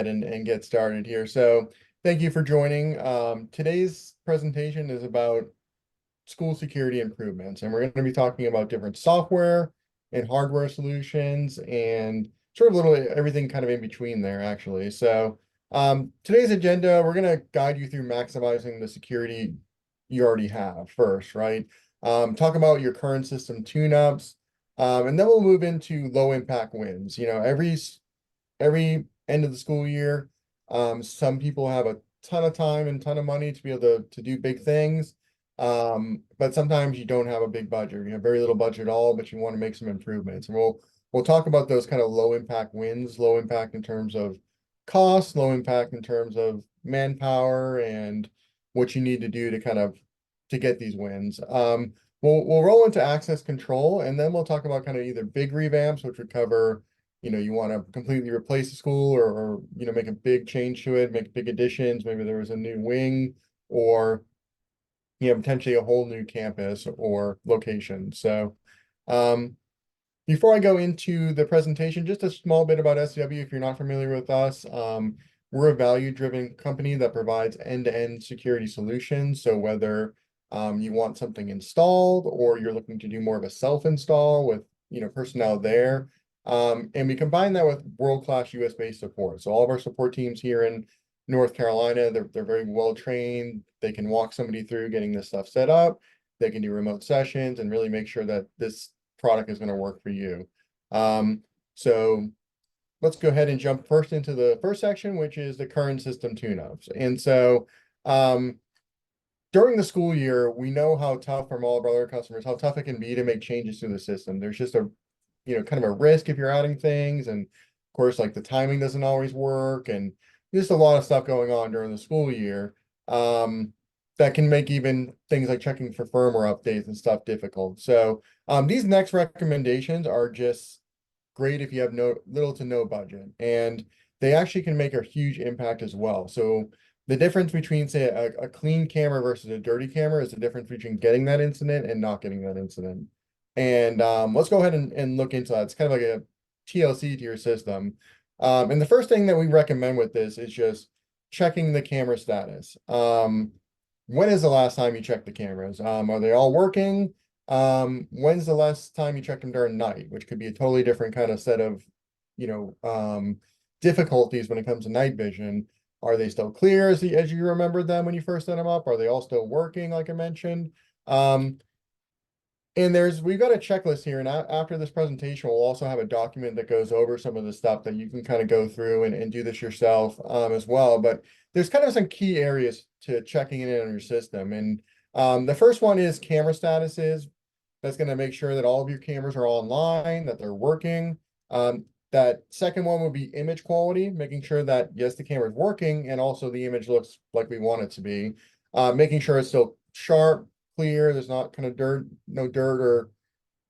and get started here. So thank you for joining. Today's presentation is about school security improvements, and we're going to be talking about different software and hardware solutions and sort of little everything kind of in between there, actually. So today's agenda, we're going to guide you through maximizing the security you already have first, right? Talk about your current system tune-ups, and then we'll move into low impact wins. Every end of the school year, some people have a ton of time and ton of money to be able to do big things. But sometimes you don't have a big budget. You have very little budget at all, but you want to make some improvements. And we'll talk about those kind of low impact wins, low impact in terms of cost, low impact in terms of manpower and what you need to do to kind of to get these wins. We'll roll into access control, and then we'll talk about kind of either big revamps, which would cover, you want to completely replace the school or make a big change to it, make big additions. Maybe there was a new wing or potentially a whole new campus or location. So before I go into the presentation, just a small bit about SCW if you're not familiar with us. We're a value-driven company that provides end-to-end security solutions. So whether you want something installed or you're looking to do more of a self-install with personnel there. And we combine that with world-class US-based support. So all of our support teams here in North Carolina, they're very well trained. They can walk somebody through getting this stuff set up. They can do remote sessions and really make sure that this product is going to work for you. So let's go ahead and jump first into the first section, which is the current system tune-ups. And so during the school year, we know how tough from all of our other customers, how tough it can be to make changes to the system. There's just a kind of a risk if you're adding things. And of course, like the timing doesn't always work. And just a lot of stuff going on during the school year that can make even things like checking for firmware updates and stuff difficult. So these next recommendations are just great if you have little to no budget. And they actually can make a huge impact as well. So the difference between, say, a clean camera versus a dirty camera is the difference between getting that incident and not getting that incident. And let's go ahead and look into that. It's kind of like a TLC to your system. And the first thing that we recommend with this is just checking the camera status. When is the last time you checked the cameras? Are they all working? When's the last time you checked them during night, which could be a totally different kind of set of, difficulties when it comes to night vision. Are they still clear as you remembered them when you first set them up? Are they all still working, like I mentioned? And we've got a checklist here, and after this presentation, we'll also have a document that goes over some of the stuff that you can kind of go through and do this yourself as well. But there's kind of some key areas to checking it in on your system. And the first one is camera statuses. That's going to make sure that all of your cameras are online, that they're working. That second one would be image quality, making sure that, yes, the camera is working, and also the image looks like we want it to be. Making sure it's still sharp, clear, there's not kind of no dirt or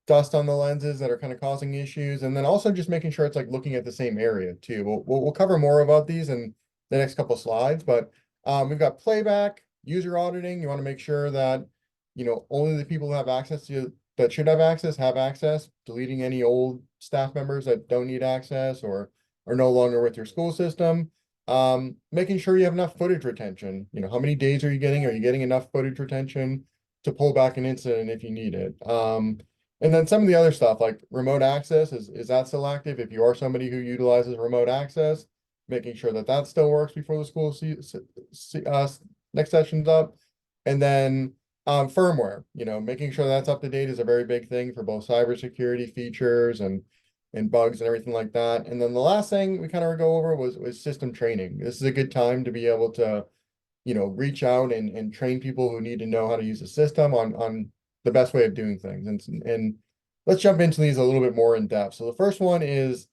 dust on the lenses that are kind of causing issues. And then also just making sure it's like looking at the same area too. We'll cover more about these in the next couple of slides, but we've got playback, user auditing. You want to make sure that, only the people who have access to that should have access, deleting any old staff members that don't need access or are no longer with your school system. Making sure you have enough footage retention. How many days are you getting? Are you getting enough footage retention to pull back an incident if you need it? And then some of the other stuff like remote access, is that still active? If you are somebody who utilizes remote access, making sure that that still works before the school next session's up. And then firmware, making sure that's up to date is a very big thing for both cybersecurity features and bugs and everything like that. And then the last thing we kind of go over was system training. This is a good time to be able to reach out and train people who need to know how to use the system on the best way of doing things. And let's jump into these a little bit more in depth. So the first one is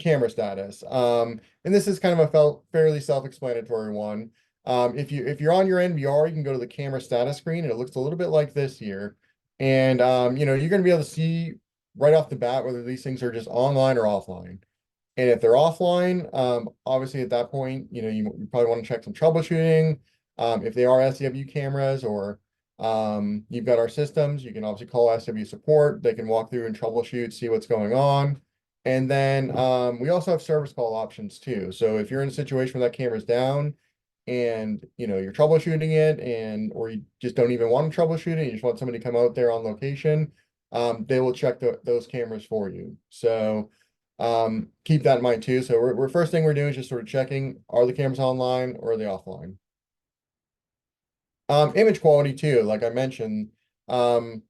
camera status. And this is kind of a fairly self-explanatory one. If you're on your NVR, you can go to the camera status screen and it looks a little bit like this here. And you're going to be able to see right off the bat whether these things are just online or offline. And if they're offline, obviously at that point, you probably want to check some troubleshooting. If they are SCW cameras or you've got our systems, you can obviously call SCW support. They can walk through and troubleshoot, see what's going on. And then we also have service call options too. So if you're in a situation where that camera's down and you're troubleshooting it and or you just don't even want to troubleshoot it, you just want somebody to come out there on location, they will check those cameras for you. So keep that in mind too. So we're first thing we're doing is just sort of checking, are the cameras online or are they offline? Image quality too, like I mentioned. Um,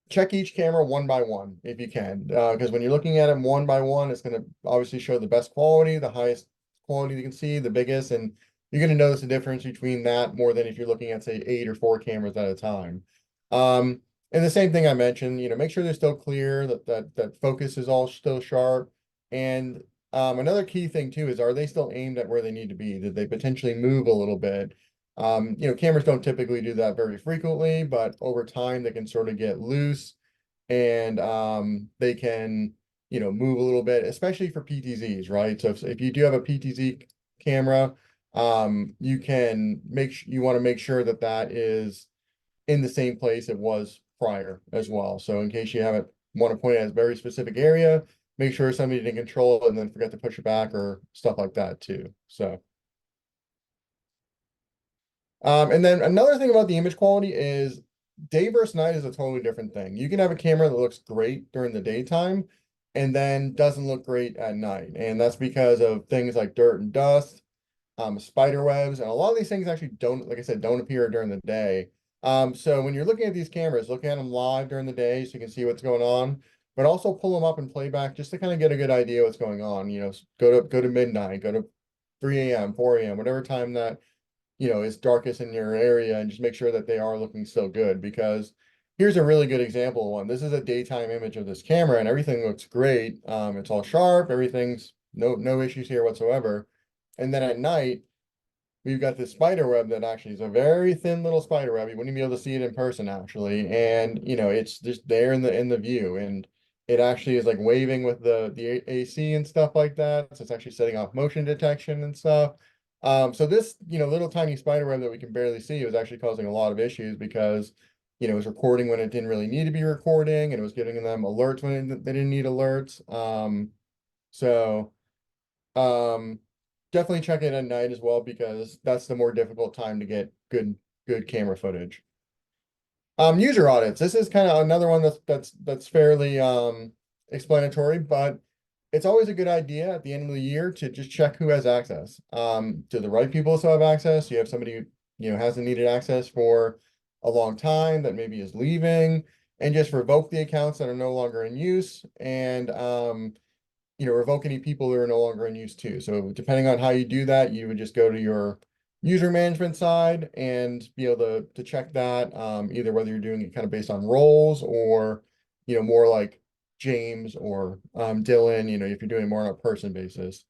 Check each camera one by one if you can, because when you're looking at them one by one, it's going to obviously show the best quality, the highest quality you can see, the biggest, and you're going to notice the difference between that more than if you're looking at, say, 8 or 4 cameras at a time. And the same thing I mentioned, make sure they're still clear, that focus is all still sharp. And another key thing too is, are they still aimed at where they need to be? Did they potentially move a little bit? Cameras don't typically do that very frequently, but over time they can sort of get loose and they can, move a little bit, especially for PTZs, right? So if you do have a PTZ camera, you want to make sure that that is in the same place it was prior as well. So in case you haven't want to point at a very specific area, make sure somebody didn't control it and then forget to push it back or stuff like that too. So. And then another thing about the image quality is day versus night is a totally different thing. You can have a camera that looks great during the daytime and then doesn't look great at night. And that's because of things like dirt and dust, spider webs, and a lot of these things actually don't, like I said, don't appear during the day. So when you're looking at these cameras, look at them live during the day so you can see what's going on, but also pull them up and play back just to kind of get a good idea what's going on. Go to midnight, go to 3 a.m., 4 a.m., whatever time that is darkest in your area and just make sure that they are looking still good because here's a really good example of one. This is a daytime image of this camera and everything looks great. It's all sharp, everything's no issues here whatsoever. And then at night, we've got this spider web that actually is a very thin little spider web. You wouldn't be able to see it in person actually. And it's just there in the view. And it actually is like waving with the AC and stuff like that. So it's actually setting off motion detection and stuff. So this, little tiny spider web that we can barely see was actually causing a lot of issues because, it was recording when it didn't really need to be recording, and it was giving them alerts when they didn't need alerts. So um, definitely check it at night as well because that's the more difficult time to get good camera footage. User audits. This is kind of another one that's fairly explanatory, but it's always a good idea at the end of the year to just check who has access. Do the right people still have access? You have somebody who, hasn't needed access for a long time that maybe is leaving, and just revoke the accounts that are no longer in use and revoke any people that are no longer in use too. So depending on how you do that, you would just go to your user management side and be able to check that, either whether you're doing it kind of based on roles or, more like James or Dylan, if you're doing more on a person basis.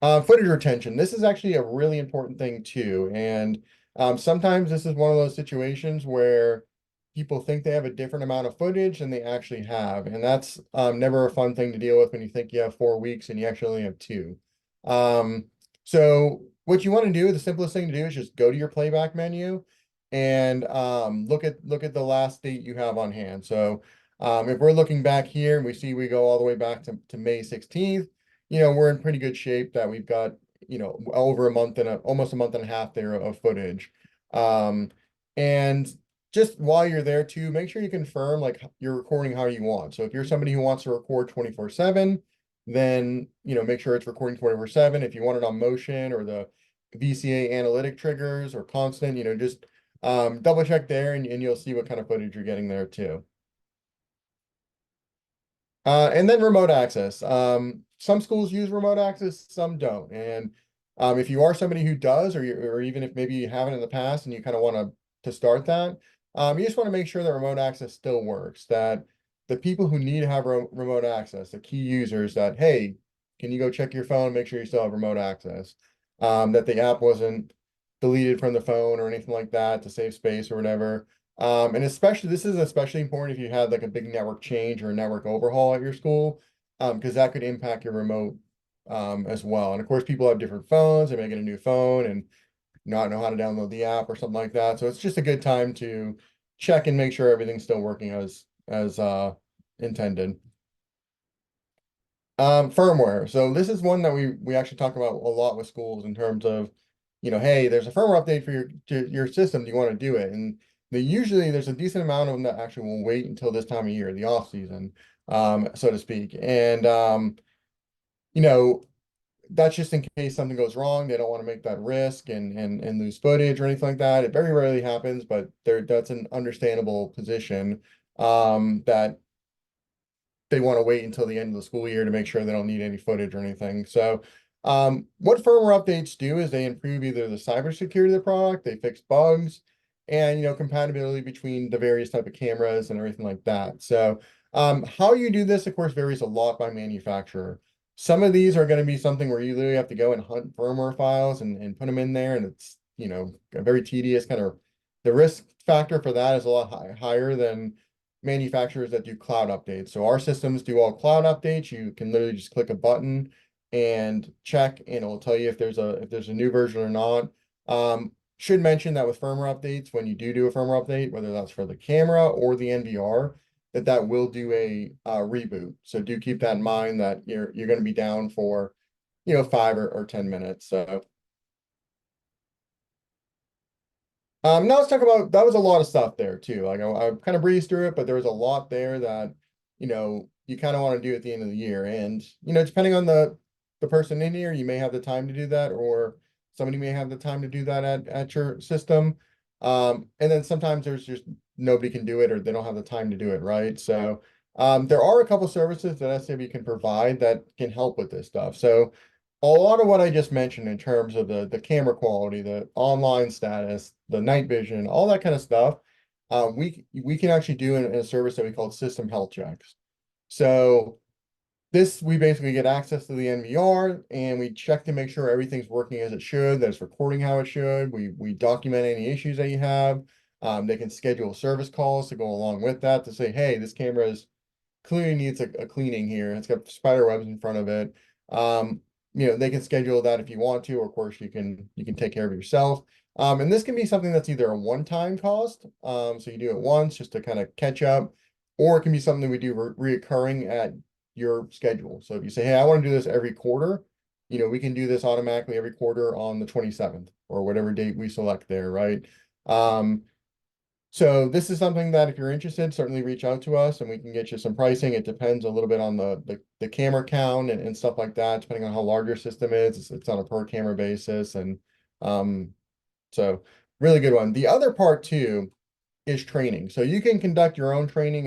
Footage retention. This is actually a really important thing too. And sometimes this is one of those situations where people think they have a different amount of footage than they actually have. And that's never a fun thing to deal with when you think you have 4 weeks and you actually only have two. So what you want to do, the simplest thing to do is just go to your playback menu and look at the last date you have on hand. So if we're looking back here and we see we go all the way back to May 16th, we're in pretty good shape that we've got, over a month and almost a month and a half there of footage. And just while you're there too, make sure you confirm like you're recording how you want. So if you're somebody who wants to record 24/7, then, make sure it's recording 24/7. If you want it on motion or the VCA analytic triggers or constant, just double check there and you'll see what kind of footage you're getting there too. And then remote access. Some schools use remote access, some don't. And if you are somebody who does, or even if maybe you haven't in the past and you kind of want to start that, you just want to make sure that remote access still works. That the people who need to have remote access, the key users, that hey, can you go check your phone, make sure you still have remote access. That the app wasn't deleted from the phone or anything like that to save space or whatever. And especially, this is especially important if you had like a big network change or a network overhaul at your school, because that could impact your remote as well. And of course, people have different phones, they may get a new phone and not know how to download the app or something like that. So it's just a good time to check and make sure everything's still working as intended. Firmware. So this is one that we actually talk about a lot with schools in terms of, hey, there's a firmware update for your system. Do you want to do it? And usually there's a decent amount of them that actually will wait until this time of year, the off season, so to speak. And you know, that's just in case something goes wrong. They don't want to make that risk and lose footage or anything like that. It very rarely happens, but that's an understandable position that they want to wait until the end of the school year to make sure they don't need any footage or anything. So, what firmware updates do is they improve either the cybersecurity of the product, they fix bugs, and compatibility between the various type of cameras and everything like that. So, how you do this, of course, varies a lot by manufacturer. Some of these are going to be something where you literally have to go and hunt firmware files and put them in there, and it's a very tedious kind of the risk factor for that is a lot higher than manufacturers that do cloud updates. So our systems do all cloud updates. You can literally just click a button and check, and it will tell you if there's a new version or not. Should mention that with firmware updates, when you do a firmware update, whether that's for the camera or the NVR, that will do a reboot. So do keep that in mind that you're going to be down for 5 or 10 minutes. So now let's talk about that was a lot of stuff there too. Like I kind of breezed through it, but there was a lot there that you kind of want to do at the end of the year. And depending on the person in here, you may have the time to do that, or somebody may have the time to do that at your system. And then sometimes there's just nobody can do it or they don't have the time to do it, right? So there are a couple services that SAB can provide that can help with this stuff. So a lot of what I just mentioned in terms of the camera quality, the online status, the night vision, all that kind of stuff, we can actually do in a service that we call system health checks. So this we basically get access to the NVR and we check to make sure everything's working as it should, that it's recording how it should. We document any issues that you have. They can schedule service calls to go along with that to say, hey, this camera is clearly needs a cleaning here. It's got spider webs in front of it. They can schedule that if you want to, or of course you can take care of it yourself. And this can be something that's either a one-time cost, so you do it once just to kind of catch up, or it can be something we do reoccurring at your schedule. So if you say, hey, I want to do this every quarter, we can do this automatically every quarter on the 27th or whatever date we select there, right? So this is something that if you're interested, certainly reach out to us and we can get you some pricing. It depends a little bit on the camera count and stuff like that, depending on how large your system is. It's on a per camera basis. And so really good one. The other part too is training. So you can conduct your own training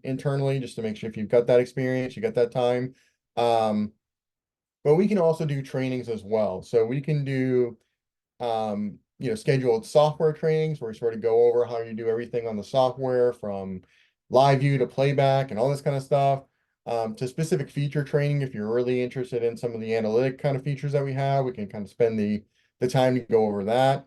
internally just to make sure if you've got that experience, you got that time. But we can also do trainings as well. So we can do scheduled software trainings where we sort of go over how you do everything on the software from live view to playback and all this kind of stuff, to specific feature training. If you're really interested in some of the analytic kind of features that we have, we can kind of spend the time to go over that.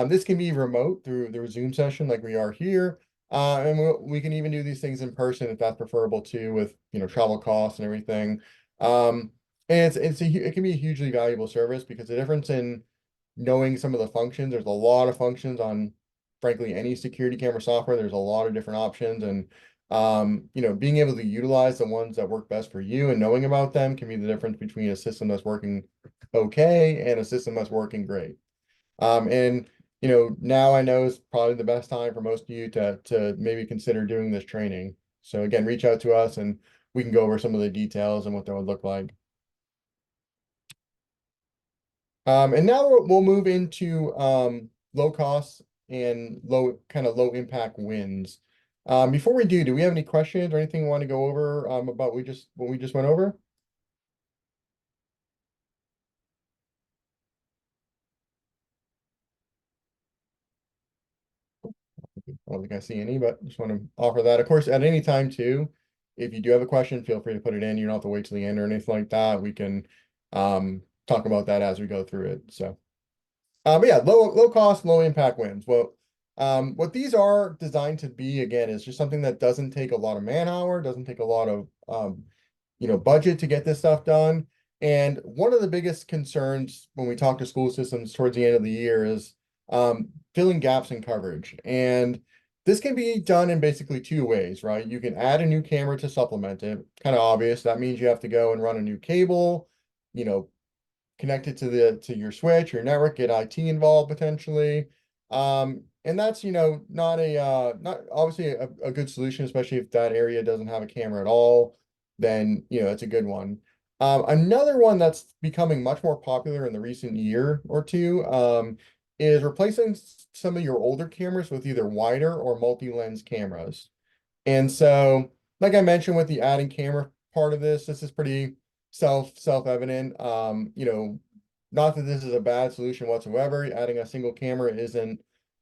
This can be remote through the Zoom session like we are here. And we can even do these things in person if that's preferable too, with travel costs and everything. And it can be a hugely valuable service because the difference in knowing some of the functions. There's a lot of functions on, frankly, any security camera software. There's a lot of different options, and being able to utilize the ones that work best for you and knowing about them can be the difference between a system that's working okay and a system that's working great. And now I know is probably the best time for most of you to maybe consider doing this training. So again, reach out to us and we can go over some of the details and what that would look like. And now we'll move into low costs and low impact wins. Before we do we have any questions or anything we want to go over about what we just went over? I don't think I see any, but just want to offer that. Of course, at any time too, if you do have a question, feel free to put it in. You don't have to wait till the end or anything like that. We can talk about that as we go through it. So. But yeah, low cost, low impact wins. Well, what these are designed to be again is just something that doesn't take a lot of man hour, doesn't take a lot of budget to get this stuff done. And one of the biggest concerns when we talk to school systems towards the end of the year is filling gaps in coverage. And This can be done in basically two ways, right? You can add a new camera to supplement it, kind of obvious. That means you have to go and run a new cable, you know, connect it to to your switch, your network, get IT involved potentially. And that's, not not obviously a good solution, especially if that area doesn't have a camera at all, then, it's a good one. Another one that's becoming much more popular in the recent year or two, is replacing some of your older cameras with either wider or multi-lens cameras. And so, like I mentioned with the adding camera part of this is pretty self-evident. Not that this is a bad solution whatsoever. Adding a single camera isn't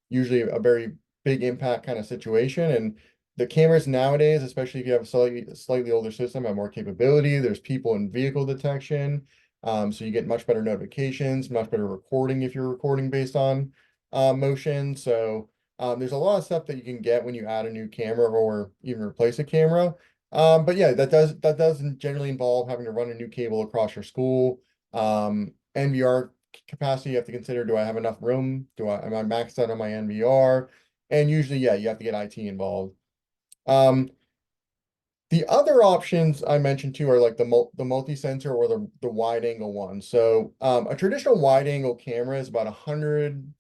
usually a very big impact kind of situation. And the cameras nowadays, especially if you have a slightly older system, have more capability. There's people and vehicle detection. So you get much better notifications, much better recording if you're recording based on motion. So there's a lot of stuff that you can get when you add a new camera or even replace a camera. But yeah, that doesn't generally involve having to run a new cable across your school. NVR capacity, you have to consider, do I have enough room? Am I maxed out on my NVR? And usually, yeah, you have to get IT involved. Um, the other options I mentioned too are like the multi-sensor or the wide angle one. So a traditional wide angle camera is about 100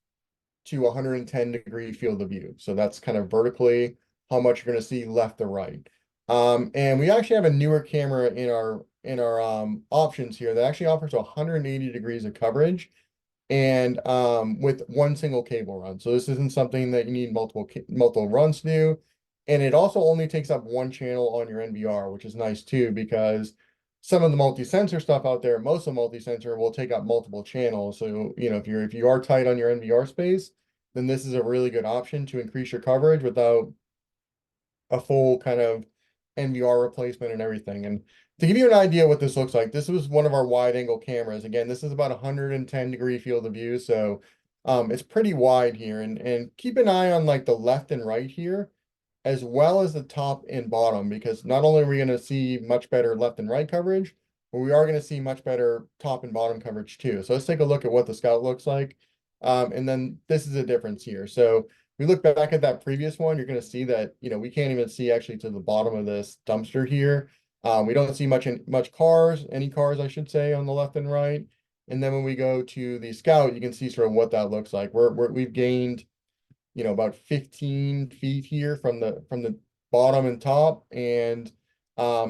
to 110 degree field of view. So that's kind of vertically how much you're going to see left to right. And we actually have a newer camera in our options here that actually offers 180 degrees of coverage and with one single cable run. So this isn't something that you need multiple runs to do. And it also only takes up one channel on your NVR, which is nice too, because some of the multi-sensor stuff out there, most of the multi-sensor will take up multiple channels. So, if you are tight on your NVR space, then this is a really good option to increase your coverage without a full kind of NVR replacement and everything. And to give you an idea what this looks like, this was one of our wide angle cameras. Again, this is about 110 degree field of view. So it's pretty wide here. And keep an eye on like the left and right here, as well as the top and bottom, because not only are we going to see much better left and right coverage, but we are going to see much better top and bottom coverage too. So let's take a look at what the Scout looks like. And then this is a difference here. So we look back at that previous one, you're going to see that, we can't even see actually to the bottom of this dumpster here. We don't see much cars, any cars, I should say, on the left and right. And then when we go to the Scout, you can see sort of what that looks like. We've gained, about 15 feet here from the bottom and top, and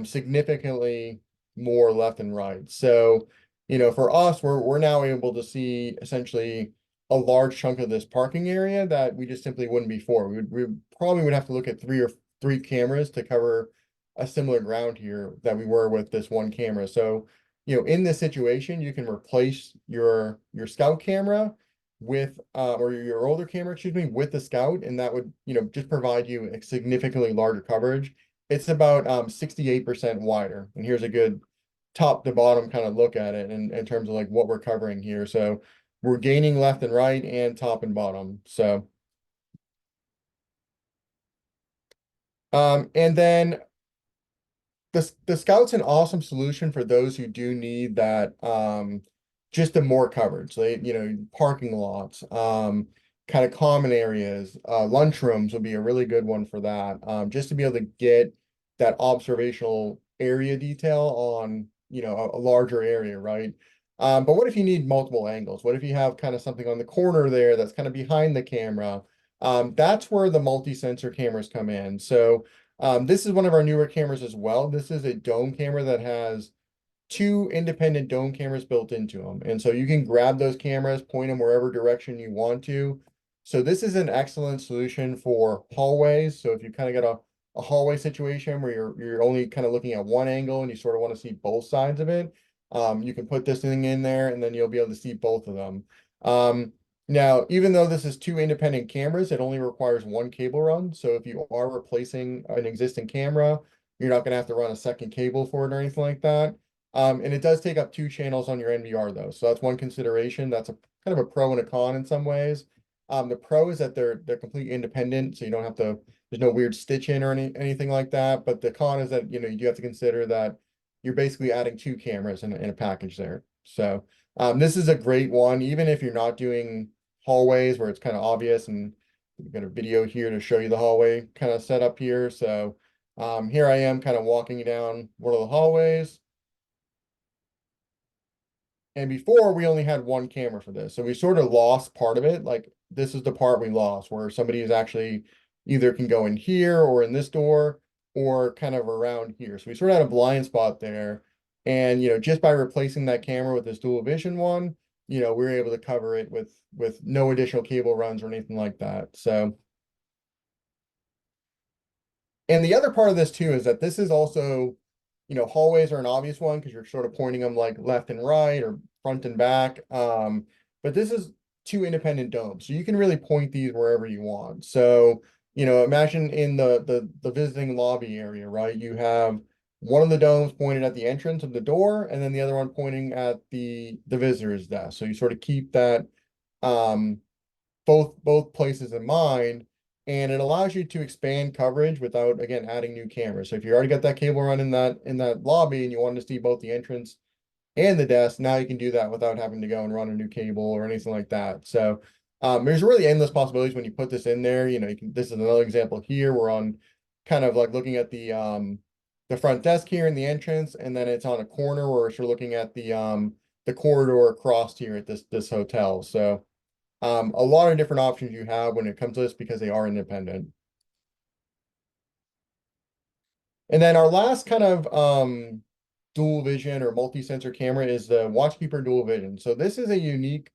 significantly more left and right. So, for us, we're now able to see essentially a large chunk of this parking area that we just simply wouldn't before. We probably would have to look at three cameras to cover a similar ground here that we were with this one camera. So, in this situation, you can replace your Scout camera with or your older camera, excuse me, with the Scout, and that would, just provide you a significantly larger coverage. It's about 68% wider. And here's a good top to bottom kind of look at it in terms of like what we're covering here. So we're gaining left and right and top and bottom. So and then the Scout's an awesome solution for those who do need that just the more coverage. They, parking lots, kind of common areas, lunchrooms would be a really good one for that. Just to be able to get that observational area detail on, a larger area, right? But what if you need multiple angles? What if you have kind of something on the corner there that's kind of behind the camera? That's where the multi-sensor cameras come in. So this is one of our newer cameras as well. This is a dome camera that has two independent dome cameras built into them. And so you can grab those cameras, point them wherever direction you want to. So this is an excellent solution for hallways. So if you kind of got a hallway situation where you're only kind of looking at one angle and you sort of want to see both sides of it, you can put this thing in there and then you'll be able to see both of them. Now, even though this is two independent cameras, it only requires one cable run. So if you are replacing an existing camera, you're not going to have to run a second cable for it or anything like that. And it does take up two channels on your NVR though. So that's one consideration. That's a kind of a pro and a con in some ways. The pro is that they're completely independent, so you don't have to, there's no weird stitch in or anything like that. But the con is that, you do have to consider that you're basically adding two cameras in a package there. So this is a great one, even if you're not doing hallways where it's kind of obvious and we've got a video here to show you the hallway kind of set up here. So here I am kind of walking down one of the hallways. And before we only had one camera for this. So we sort of lost part of it. Like this is the part we lost where somebody is actually either can go in here or in this door or kind of around here. So we sort of had a blind spot there. And just by replacing that camera with this dual vision one, we were able to cover it with no additional cable runs or anything like that. So and the other part of this too is that this is also, hallways are an obvious one because you're sort of pointing them like left and right or front and back. But this is two independent domes, so you can really point these wherever you want. So, imagine in the visiting lobby area, right? You have one of the domes pointed at the entrance of the door, and then the other one pointing at the visitor's desk. So you sort of keep that um both places in mind, and it allows you to expand coverage without again adding new cameras. So if you already got that cable run in that lobby and you want to see both the entrance and the desk, now you can do that without having to go and run a new cable or anything like that. So there's really endless possibilities when you put this in there. This is another example here. We're on kind of like looking at the front desk here in the entrance, and then it's on a corner where we're looking at the corridor across here at this hotel. So a lot of different options you have when it comes to this because they are independent. And then our last kind of dual vision or multi-sensor camera is the Watchkeeper dual vision. So this is a unique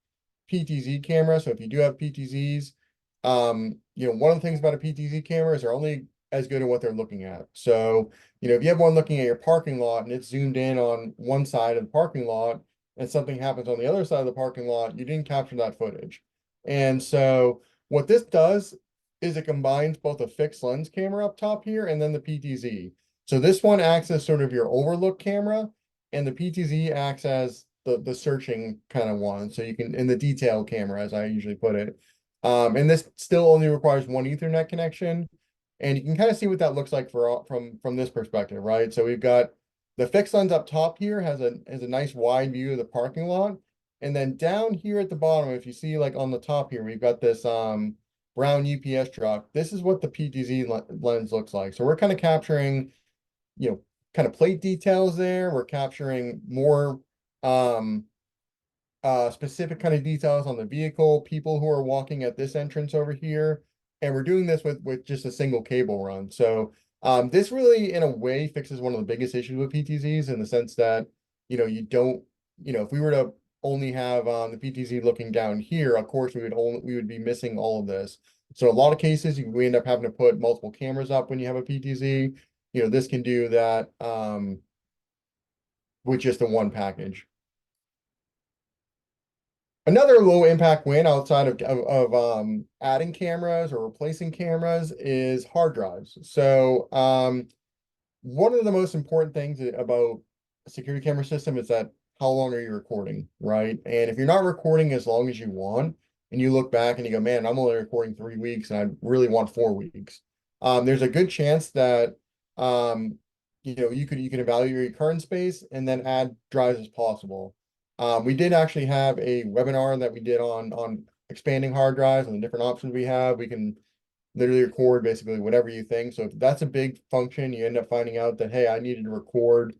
PTZ camera. So if you do have PTZs, one of the things about a PTZ camera is they're only as good at what they're looking at. So, if you have one looking at your parking lot and it's zoomed in on one side of the parking lot and something happens on the other side of the parking lot, you didn't capture that footage. And so what this does is it combines both a fixed lens camera up top here and then the PTZ. So this one acts as sort of your overlook camera, and the PTZ acts as the searching kind of one. So you can in the detail camera, as I usually put it. And this still only requires one Ethernet connection. And you can kind of see what that looks like from this perspective, right? So we've got the fixed lens up top here has a nice wide view of the parking lot. And then down here at the bottom, if you see like on the top here, we've got this brown UPS truck. This is what the PTZ lens looks like. So we're kind of capturing kind of plate details there. We're capturing more um, specific kind of details on the vehicle, people who are walking at this entrance over here. And we're doing this with just a single cable run. So this really, in a way, fixes one of the biggest issues with PTZs in the sense that, you don't, if we were to only have the PTZ looking down here, of course, we would be missing all of this. So a lot of cases, we end up having to put multiple cameras up when you have a PTZ. This can do that with just the one package. Another low impact win outside of adding cameras or replacing cameras is hard drives. So one of the most important things about a security camera system is that how long are you recording, right? And if you're not recording as long as you want, and you look back and you go, man, I'm only recording 3 weeks and I really want 4 weeks. There's a good chance that you can evaluate your current space and then add drives as possible. We did actually have a webinar that we did on expanding hard drives and the different options we have. We can literally record basically whatever you think. So if that's a big function, you end up finding out that, hey, I needed to record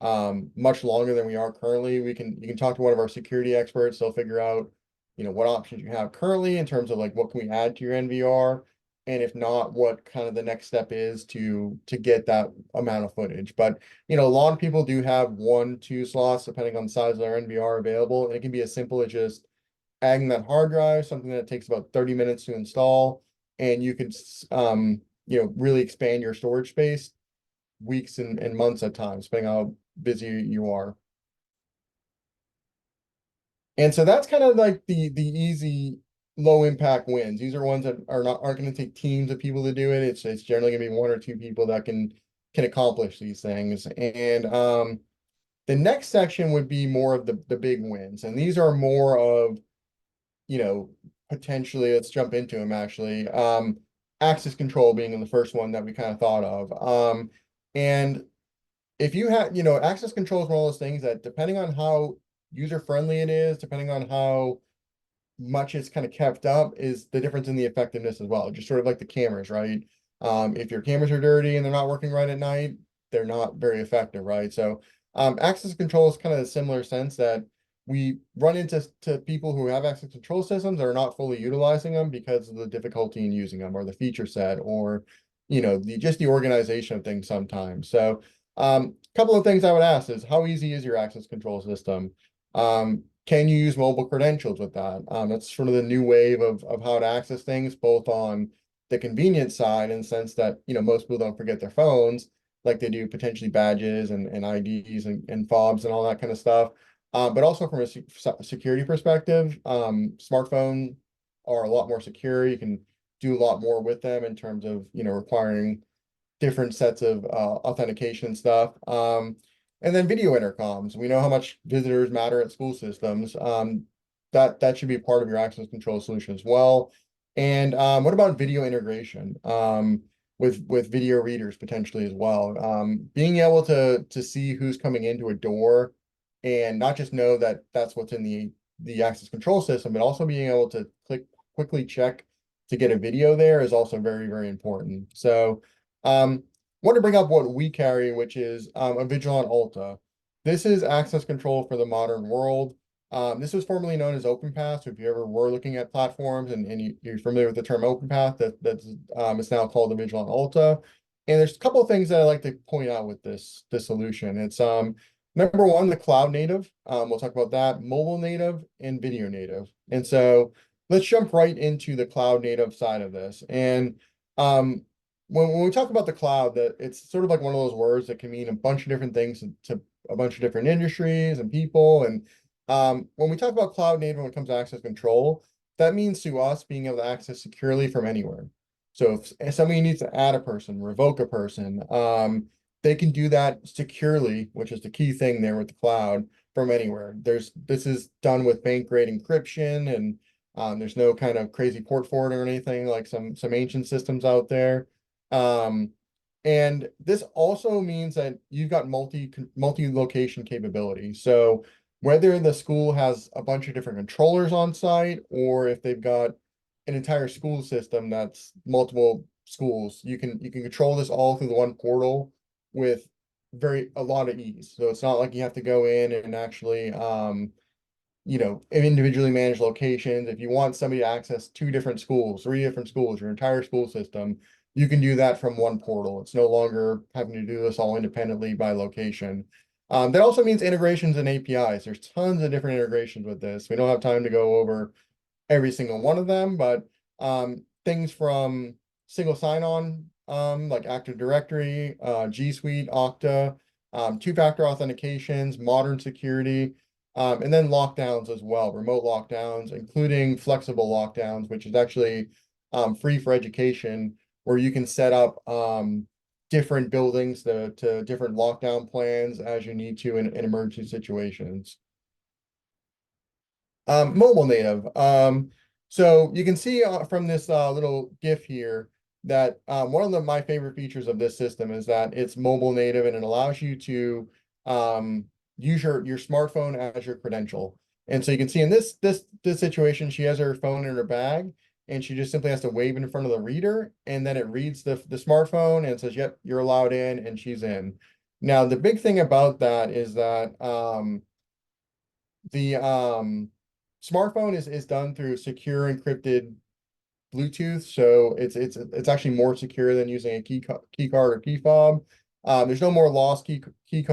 much longer than we are currently. You can talk to one of our security experts. They'll figure out, what options you have currently in terms of like what can we add to your NVR, and if not, what kind of the next step is to get that amount of footage. But a lot of people do have 1, 2 slots depending on the size of their NVR available, and it can be as simple as just adding that hard drive, something that takes about 30 minutes to install, and you could really expand your storage space weeks and months at times, depending on how busy you are. And so that's kind of like the easy low impact wins. These are ones that aren't going to take teams of people to do it. It's generally going to be 1 or 2 people that can accomplish these things. And the next section would be more of the big wins, and these are more of potentially, let's jump into them actually. Access control being the first one that we kind of thought of. And if you have, access control is one of those things that depending on how user friendly it is, depending on how, much it's kind of kept up is the difference in the effectiveness as well. Just sort of like the cameras, right? If your cameras are dirty and they're not working right at night, they're not very effective, right? So access control is kind of a similar sense that we run into people who have access control systems that are not fully utilizing them because of the difficulty in using them or the feature set or just the organization of things sometimes. So couple of things I would ask is how easy is your access control system? Can you use mobile credentials with that? That's sort of the new wave of how to access things, both on the convenience side in the sense that, most people don't forget their phones like they do potentially badges and IDs and fobs and all that kind of stuff. But also from a security perspective, smartphone are a lot more secure. You can do a lot more with them in terms of, requiring different sets of authentication and stuff. And then video intercoms. We know how much visitors matter at school systems. That should be part of your access control solution as well. And what about video integration with video readers potentially as well? Being able to see who's coming into a door and not just know that that's what's in the access control system, but also being able to quickly check to get a video there is also very, very important. So want to bring up what we carry, which is a Vigilant Alta. This is access control for the modern world. This was formerly known as OpenPath. So if you ever were looking at platforms and you're familiar with the term OpenPath, that's it's now called the Vigilant Alta. And there's a couple of things that I like to point out with this solution. It's number one, the cloud native. We'll talk about that, mobile native and video native. And so let's jump right into the cloud native side of this. And when we talk about the cloud, that it's sort of like one of those words that can mean a bunch of different things to a bunch of different industries and people. And when we talk about cloud native when it comes to access control, that means to us being able to access securely from anywhere. So if somebody needs to add a person, revoke a person, they can do that securely, which is the key thing there with the cloud from anywhere. This is done with bank grade encryption and there's no kind of crazy port forwarding or anything like some ancient systems out there. And this also means that you've got multi-location capability. So whether the school has a bunch of different controllers on site or if they've got an entire school system that's multiple schools, you can control this all through the one portal with a lot of ease. So it's not like you have to go in and actually individually manage locations. If you want somebody to access 2 different schools, 3 different schools, your entire school system, you can do that from one portal. It's no longer having to do this all independently by location. That also means integrations and APIs. There's tons of different integrations with this. We don't have time to go over every single one of them, but things from single sign-on, like Active Directory, G Suite, Okta, two-factor authentications, modern security, and then lockdowns as well, remote lockdowns, including flexible lockdowns, which is actually free for education, where you can set up different buildings to different lockdown plans as you need to in emergency situations. Mobile native. So you can see from this little GIF here that one of my favorite features of this system is that it's mobile native and it allows you to use your smartphone as your credential. And so you can see in this situation, she has her phone in her bag and she just simply has to wave in front of the reader and then it reads the smartphone and says, yep, you're allowed in, and she's in. Now, the big thing about that is that the smartphone is done through secure encrypted Bluetooth, so it's actually more secure than using a key card or key fob. There's no more lost key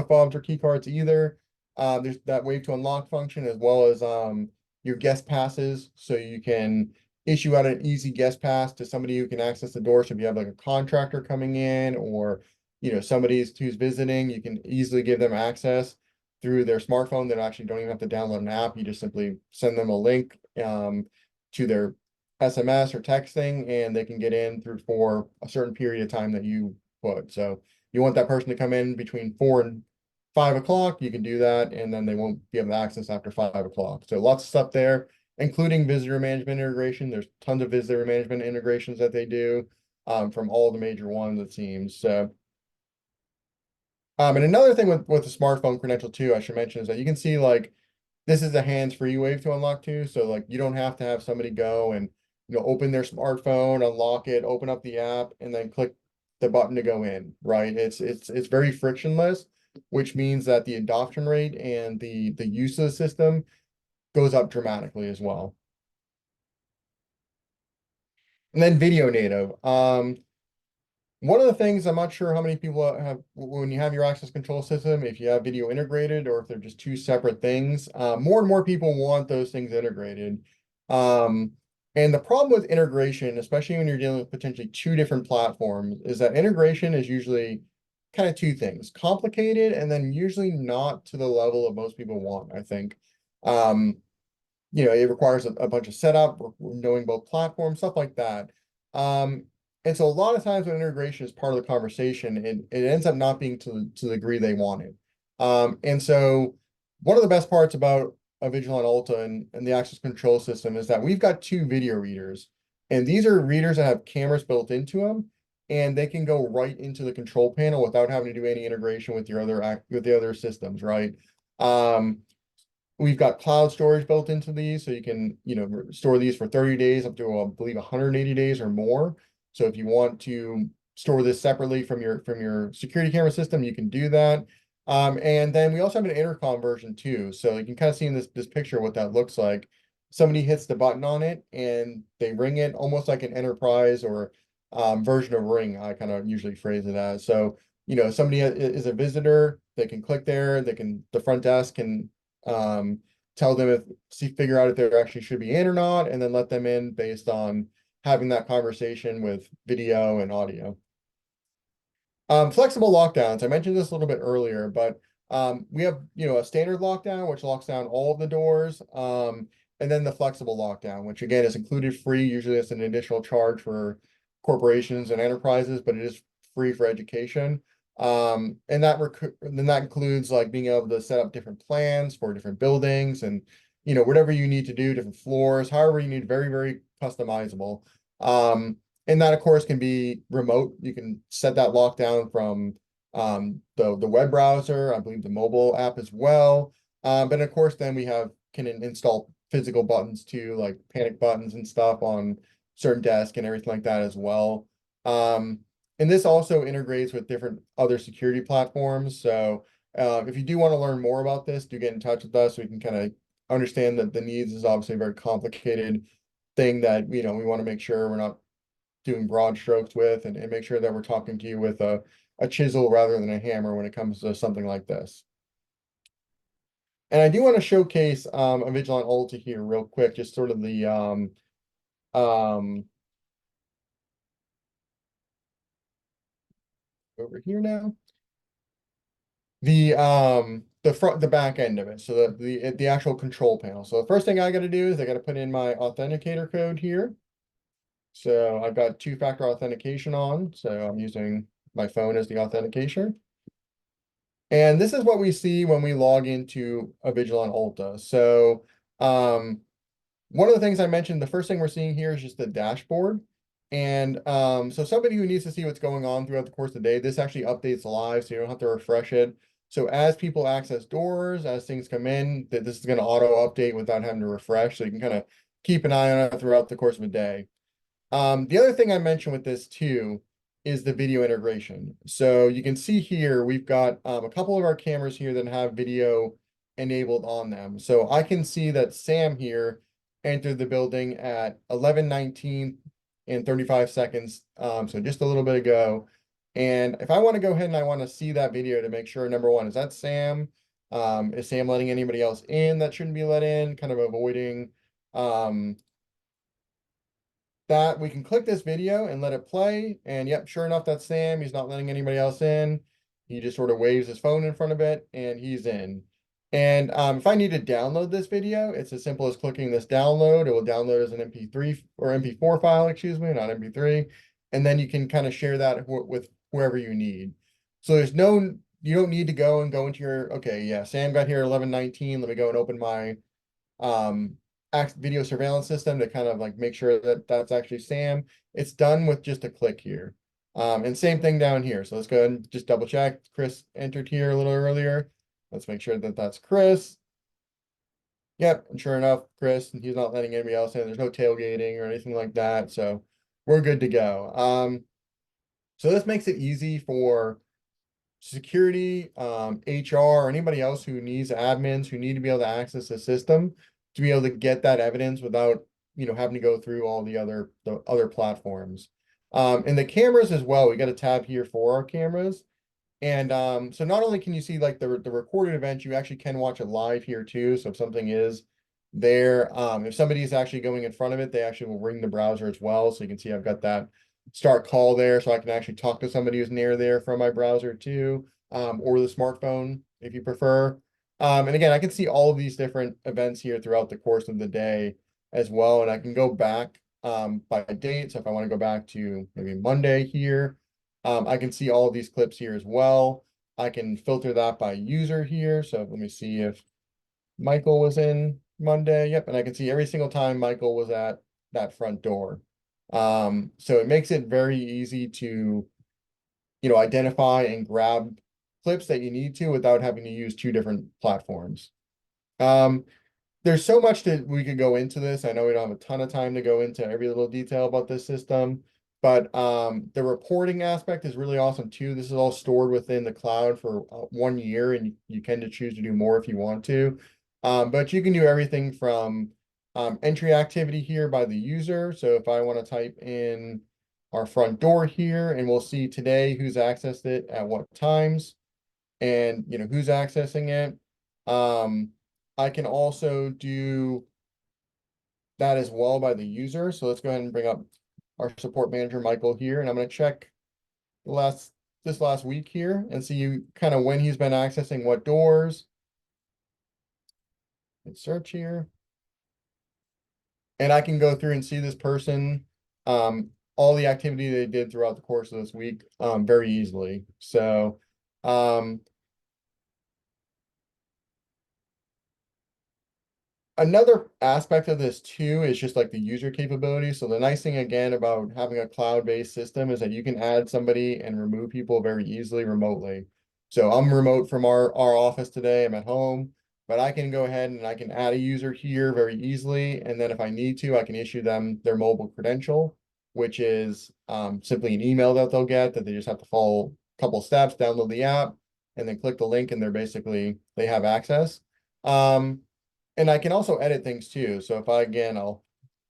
fobs or key cards either. There's that wave to unlock function as well as your guest passes, so you can issue out an easy guest pass to somebody who can access the door. So if you have like a contractor coming in or somebody who's visiting, you can easily give them access through their smartphone. That actually don't even have to download an app. You just simply send them a link to their SMS or texting, and they can get in for a certain period of time that you put. So you want that person to come in between 4 and 5 o'clock, you can do that, and then they won't be able to access after 5 o'clock. So lots of stuff there, including visitor management integration. There's tons of visitor management integrations that they do from all the major ones, it seems. So and another thing with the smartphone credential too, I should mention, is that you can see like This is a hands-free wave to unlock too, so like you don't have to have somebody go and open their smartphone, unlock it, open up the app, and then click the button to go in, right? It's very frictionless, which means that the adoption rate and the use of the system goes up dramatically as well. And then video native. One of the things I'm not sure how many people have when you have your access control system, if you have video integrated or if they're just two separate things. More and more people want those things integrated. Um, and the problem with integration, especially when you're dealing with potentially two different platforms, is that integration is usually kind of two things, complicated and then usually not to the level of most people want, I think. Um, it requires a bunch of setup, knowing both platforms, stuff like that. Um, and so a lot of times when integration is part of the conversation, it ends up not being to the degree they wanted. And so one of the best parts about a Vigilant Alta and the access control system is that we've got two video readers. And these are readers that have cameras built into them, and they can go right into the control panel without having to do any integration with the other systems, right? Um, We've got cloud storage built into these, so you can, store these for 30 days up to, I believe, 180 days or more. So if you want to store this separately from your security camera system, you can do that. And then we also have an intercom version too. So you can kind of see in this picture what that looks like. Somebody hits the button on it and they ring it almost like an enterprise or version of Ring, I kind of usually phrase it as. So, somebody is a visitor, they can click there, the front desk can um, tell them figure out if they actually should be in or not, and then let them in based on having that conversation with video and audio. Flexible lockdowns. I mentioned this a little bit earlier, but we have, a standard lockdown, which locks down all of the doors. And then the flexible lockdown, which again is included free. Usually it's an additional charge for corporations and enterprises, but it is free for education. And then that includes like being able to set up different plans for different buildings and, whatever you need to do, different floors, however you need, very, very customizable. Um, and that, of course, can be remote. You can set that lockdown from the web browser, I believe the mobile app as well. But of course, then we can install physical buttons too, like panic buttons and stuff on certain desks and everything like that as well. Um, and this also integrates with different other security platforms. So if you do want to learn more about this, do get in touch with us so we can kind of understand that the needs is obviously a very complicated thing that, we want to make sure we're not doing broad strokes with and make sure that we're talking to you with a chisel rather than a hammer when it comes to something like this. And I do want to showcase a Vigilant Ultra here real quick, just sort of the um over here now. The back end of it. So the actual control panel. So the first thing I gotta do is I gotta put in my authenticator code here. So I've got two-factor authentication on, so I'm using my phone as the authentication. And this is what we see when we log into a Vigilant Ulta. So one of the things I mentioned, the first thing we're seeing here is just the dashboard. And so somebody who needs to see what's going on throughout the course of the day, this actually updates live, so you don't have to refresh it. So as people access doors, as things come in, this is going to auto update without having to refresh. So you can kind of keep an eye on it throughout the course of a day. The other thing I mentioned with this too is the video integration. So you can see here, we've got a couple of our cameras here that have video enabled on them. So I can see that Sam here entered the building at 11:19 and 35 seconds. So just a little bit ago. And if I want to go ahead and I want to see that video to make sure, number one, is that Sam? Is Sam letting anybody else in that shouldn't be let in? Kind of avoiding that we can click this video and let it play. And yep, sure enough, that's Sam. He's not letting anybody else in. He just sort of waves his phone in front of it and he's in. And if I need to download this video, it's as simple as clicking this download. It will download as an MP3 or MP4 file, excuse me, not MP3. And then you can kind of share that with whoever you need. So you don't need to go into your, okay, yeah, Sam got here 11:19. Let me go and open my um video surveillance system to kind of like make sure that that's actually Sam. It's done with just a click here. And same thing down here. So let's go ahead and just double check. Chris entered here a little earlier. Let's make sure that that's Chris. Yep, and sure enough, Chris, he's not letting anybody else in. There's no tailgating or anything like that, so we're good to go. So this makes it easy for security, HR, or anybody else who needs admins who need to be able to access the system to be able to get that evidence without, having to go through all the other platforms. And the cameras as well. We got a tab here for our cameras. And so not only can you see like the recorded event, you actually can watch it live here too. So if something is there, if somebody is actually going in front of it, they actually will ring the browser as well. So you can see I've got that start call there, so I can actually talk to somebody who's near there from my browser too, or the smartphone if you prefer. And again, I can see all of these different events here throughout the course of the day as well. And I can go back by date. So if I want to go back to maybe Monday here, I can see all of these clips here as well. I can filter that by user here. So let me see if Michael was in Monday. Yep, and I can see every single time Michael was at that front door. So it makes it very easy to, identify and grab clips that you need to without having to use two different platforms. Um, there's so much that we could go into this. I know we don't have a ton of time to go into every little detail about this system, but the reporting aspect is really awesome too. This is all stored within the cloud for 1 year, and you can to choose to do more if you want to. But you can do everything from entry activity here by the user. So if I want to type in our front door here, and we'll see today who's accessed it at what times, and who's accessing it. I can also do that as well by the user. So let's go ahead and bring up our support manager, Michael, here, and I'm going to check this last week here and see kind of when he's been accessing what doors. Let's search here. And I can go through and see this person, all the activity they did throughout the course of this week, very easily. So, another aspect of this too is just like the user capability. So the nice thing again about having a cloud-based system is that you can add somebody and remove people very easily remotely. So I'm remote from our office today. I'm at home, but I can go ahead and I can add a user here very easily. And then if I need to, I can issue them their mobile credential, which is simply an email that they'll get that they just have to follow a couple steps, download the app, and then click the link, and they have access. And I can also edit things too. So if I'll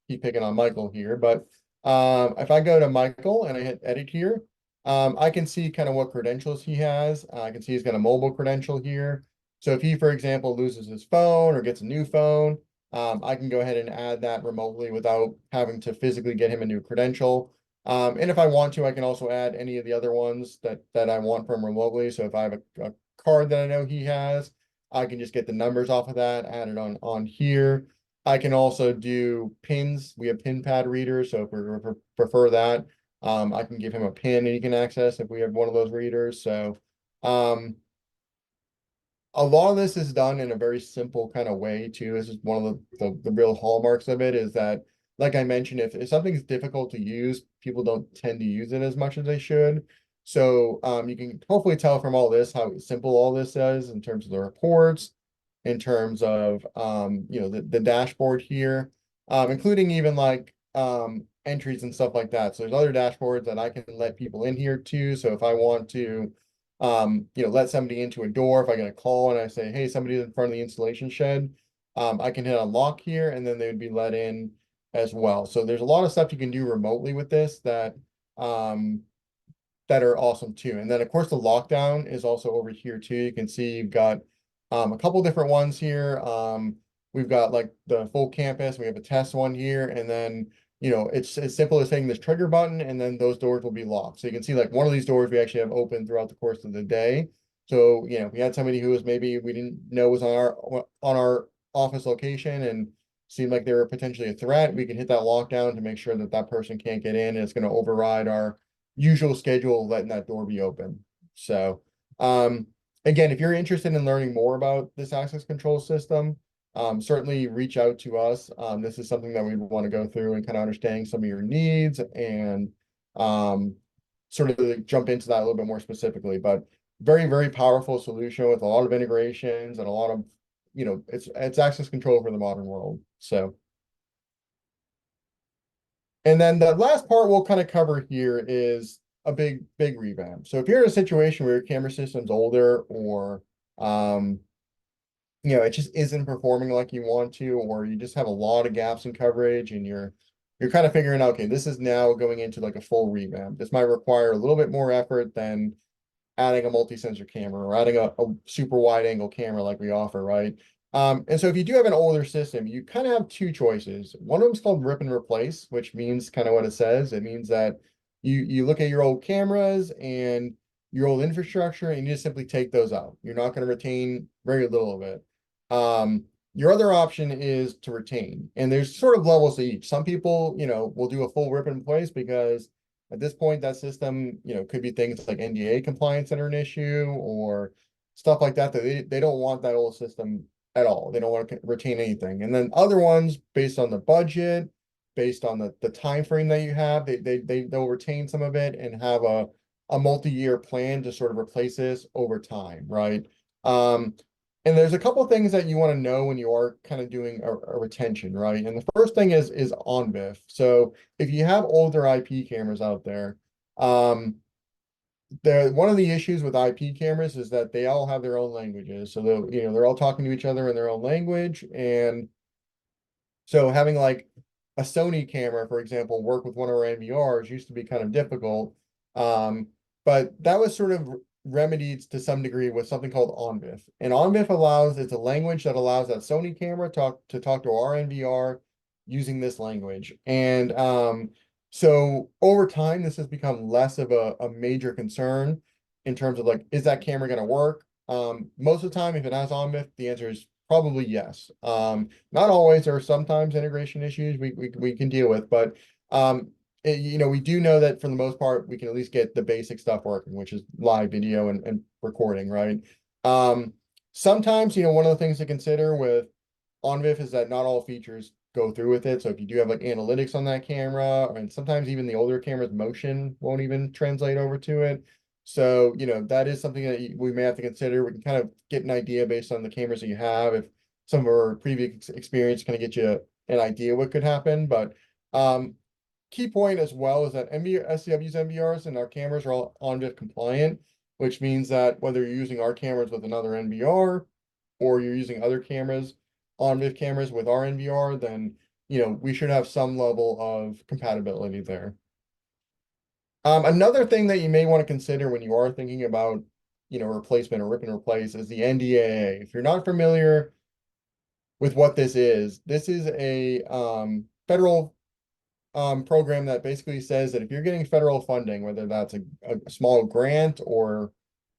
keep picking on Michael here, but if I go to Michael and I hit edit here, I can see kind of what credentials he has. I can see he's got a mobile credential here. So if he, for example, loses his phone or gets a new phone, I can go ahead and add that remotely without having to physically get him a new credential. And if I want to, I can also add any of the other ones that I want from remotely. So if I have a card that I know he has, I can just get the numbers off of that, add it on here. I can also do pins. We have pin pad readers, so if we prefer that, I can give him a pin and he can access if we have one of those readers. So um, a lot of this is done in a very simple kind of way too. This is one of the real hallmarks of it is that, like I mentioned, if something's difficult to use, people don't tend to use it as much as they should. So you can hopefully tell from all this how simple all this is in terms of the reports, in terms of the dashboard here, including even like entries and stuff like that. So there's other dashboards that I can let people in here too. So if I want to let somebody into a door, if I get a call and I say, hey, somebody's in front of the installation shed, I can hit unlock here and then they would be let in as well. So there's a lot of stuff you can do remotely with this um, that are awesome too. And then of course the lockdown is also over here too. You can see you've got a couple different ones here. We've got like the full campus, we have a test one here, and then it's as simple as hitting this trigger button and then those doors will be locked. So you can see like one of these doors we actually have open throughout the course of the day. So we had somebody who was maybe we didn't know was on our office location and seemed like they were potentially a threat. We can hit that lockdown to make sure that that person can't get in, and it's going to override our usual schedule of letting that door be open. So again, if you're interested in learning more about this access control system, certainly reach out to us. This is something that we want to go through and kind of understanding some of your needs and sort of jump into that a little bit more specifically. But very, very powerful solution with a lot of integrations and a lot of it's access control for the modern world. So, and then the last part we'll kind of cover here is a big revamp. So if you're in a situation where your camera system's older, or um, it just isn't performing like you want to, or you just have a lot of gaps in coverage, and you're kind of figuring out, okay, this is now going into like a full revamp. This might require a little bit more effort than adding a multi-sensor camera or adding a super wide angle camera like we offer, right? And so if you do have an older system, you kind of have two choices. One of them is called rip and replace, which means kind of what it says. It means that you look at your old cameras and your old infrastructure, and you just simply take those out. You're not going to retain very little of it. Your other option is to retain, and there's sort of levels to each. Some people, will do a full rip and replace because at this point, that system, could be things like NDA compliance that are an issue, or stuff like that, that they don't want that old system at all. They don't want to retain anything. And then other ones, based on the budget, based on the time frame that you have, they'll retain some of it and have a multi-year plan to sort of replace this over time, right? Um, and there's a couple of things that you want to know when you are kind of doing a retention, right? And the first thing is on-VIF. So if you have older IP cameras out there, um, one of the issues with IP cameras is that they all have their own languages. So they're all talking to each other in their own language. And so having like a Sony camera, for example, work with one of our NVRs used to be kind of difficult. But that was sort of remedied to some degree with something called OnVIF. And OnVIF it's a language that allows that Sony camera to talk to our NVR using this language. And so over time, this has become less of a major concern in terms of like, is that camera going to work? Most of the time, if it has OnVIF, the answer is probably yes. Not always. There are sometimes integration issues we can deal with, but we do know that for the most part, we can at least get the basic stuff working, which is live video and recording, right? Sometimes, one of the things to consider with OnVIF is that not all features go through with it. So if you do have like analytics on that camera, and sometimes even the older camera's motion won't even translate over to it. So, that is something that we may have to consider. We can kind of get an idea based on the cameras that you have. If some of our previous experience kind of get you an idea what could happen. But key point as well is that SCW's NVRs and our cameras are all OnVIF compliant, which means that whether you're using our cameras with another NVR or you're using other cameras, OnVIF cameras with our NVR, then we should have some level of compatibility there. Another thing that you may want to consider when you are thinking about, replacement or rip and replace is the NDAA. If you're not familiar with what this is a federal program that basically says that if you're getting federal funding, whether that's a small grant or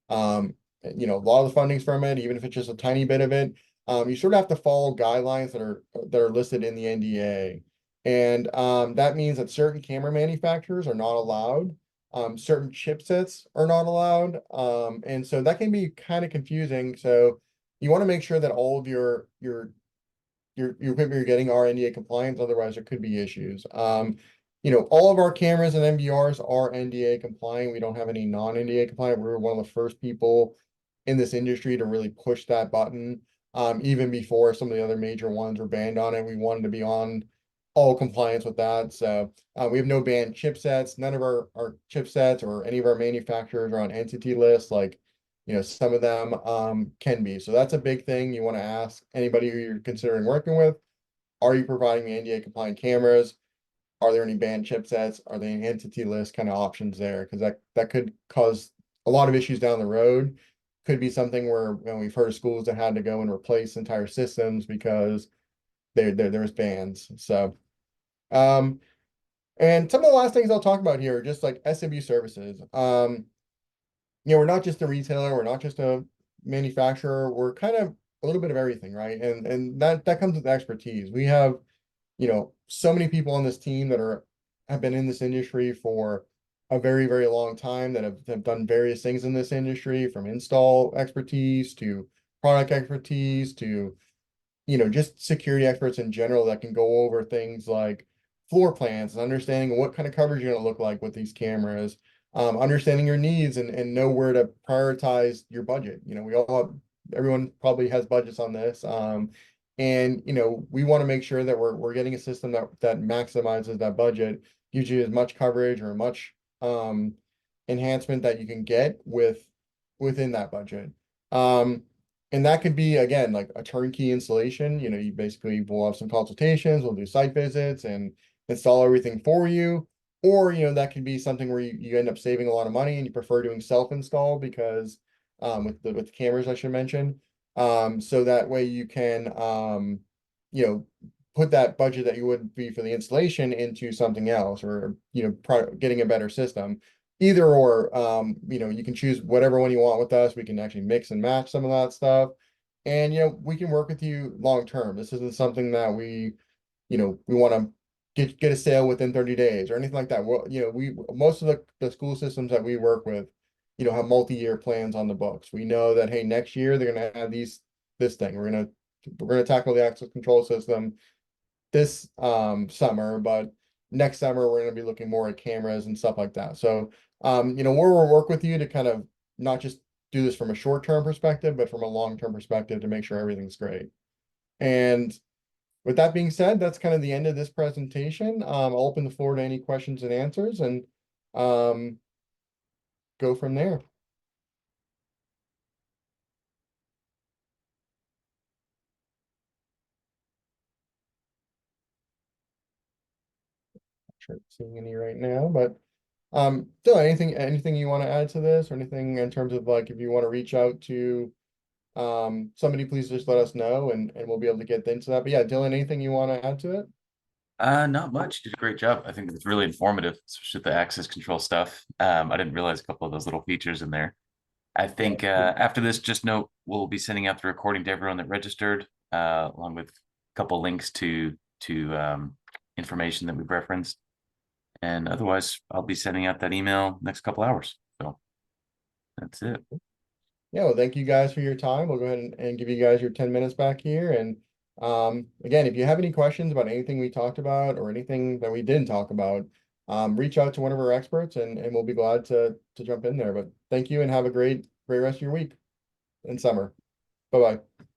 a lot of the funding's from it, even if it's just a tiny bit of it, you sort of have to follow guidelines that are listed in the NDA. And that means that certain camera manufacturers are not allowed, certain chipsets are not allowed. And so that can be kind of confusing. So you want to make sure that all of your equipment you're getting are NDA compliant, otherwise there could be issues. All of our cameras and NVRs are NDA compliant. We don't have any non-NDA compliant. We were one of the first people in this industry to really push that button. Even before some of the other major ones were banned on it, we wanted to be on all compliance with that. So we have no banned chipsets. None of our chipsets or any of our manufacturers are on entity lists. Like, some of them can be. So that's a big thing you want to ask anybody who you're considering working with. Are you providing the NDA compliant cameras? Are there any banned chipsets? Are there any entity list kind of options there? Because that could cause a lot of issues down the road. Could be something where we've heard of schools that had to go and replace entire systems because there's bans. So and some of the last things I'll talk about here are just like SW services. We're not just a retailer, we're not just a manufacturer, we're kind of a little bit of everything, right? And that comes with expertise. We have, so many people on this team that have been in this industry for a very, very long time, that have done various things in this industry, from install expertise to product expertise to, just security experts in general that can go over things like floor plans and understanding what kind of coverage you're going to look like with these cameras, understanding your needs and know where to prioritize your budget. We all have everyone probably has budgets on this. And we want to make sure that we're getting a system that maximizes that budget, gives you as much coverage or much enhancement that you can get within that budget. Um, and that could be again like a turnkey installation. You basically will have some consultations, we'll do site visits and install everything for you. Or that could be something where you end up saving a lot of money and you prefer doing self-install because with the cameras I should mention. So that way you can you know put that budget that you would be for the installation into something else, or getting a better system. Either or, you can choose whatever one you want with us. We can actually mix and match some of that stuff. And we can work with you long term. This isn't something that we want to get a sale within 30 days or anything like that. Well, we most of the school systems that we work with, have multi-year plans on the books. We know that, hey, next year they're gonna have this thing. We're gonna tackle the access control system this summer, but next summer we're gonna be looking more at cameras and stuff like that. So we'll work with you to kind of not just do this from a short-term perspective, but from a long-term perspective to make sure everything's great. And with that being said, that's kind of the end of this presentation. I'll open the floor to any questions and answers and um, go from there. Sure, seeing any right now, but still anything you want to add to this or anything in terms of like if you want to reach out to somebody, please just let us know and we'll be able to get into that. But yeah, Dylan, anything you want to add to it? Not much. You did a great job. I think it's really informative, especially the access control stuff. I didn't realize a couple of those little features in there. I Yeah, think after this, just note we'll be sending out the recording to everyone that registered, along with a couple links to information that we've referenced. And otherwise, I'll be sending out that email next couple hours. So that's it. yeah, well, thank you guys for your time. We'll go ahead and give you guys your 10 minutes back here. And again, if you have any questions about anything we talked about or anything that we didn't talk about, reach out to one of our experts and we'll be glad to jump in there. But thank you and have a great rest of your week and summer. Bye-bye.